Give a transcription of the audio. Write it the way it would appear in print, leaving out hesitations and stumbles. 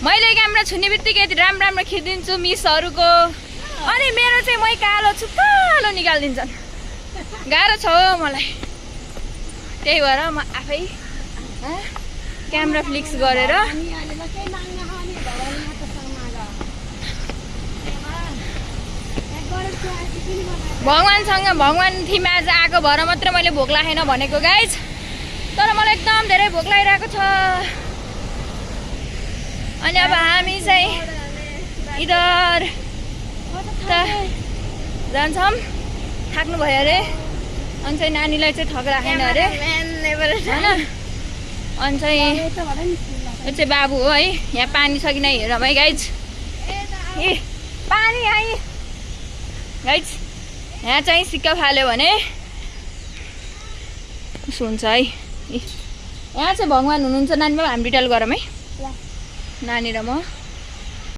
मैले क्यामेरा छुने बित्तिकै राम्रो राम्रो खिचिदिन्छु मिसहरूको। अनि मेरो चाहिँ मै कालो छु कालो निकालिदिन्छन्। गाह्रो छ हो मलाई, त्यही भएर म आफै क्यामेरा फ्लिक्स गरेर भगवान थिम आज आएको भएर मात्रै मैले भोक लागेन भनेको गाइज, तर मलाई एकदम धेरै भोक लागिरहेको छ। अनि अब हामी चाहिँ इधर जान्छौँ, थाक्नु भयो अरे। अनि चाहिँ नानीलाई चाहिँ थक राखेन अरे होइन। अनि चाहिँ यो चाहिँ बाबु हो है। यहाँ पानी छ कि नै हेरौँ है गाइज। ए पानी आइ गाइज, यहाँ चाहिँ सिक्का फाल्यो भने उसो हुन्छ है। यहाँ चाहिँ भगवान हुनुहुन्छ। नानी बाबु हामी रिटल गरौँ है, नानी र म।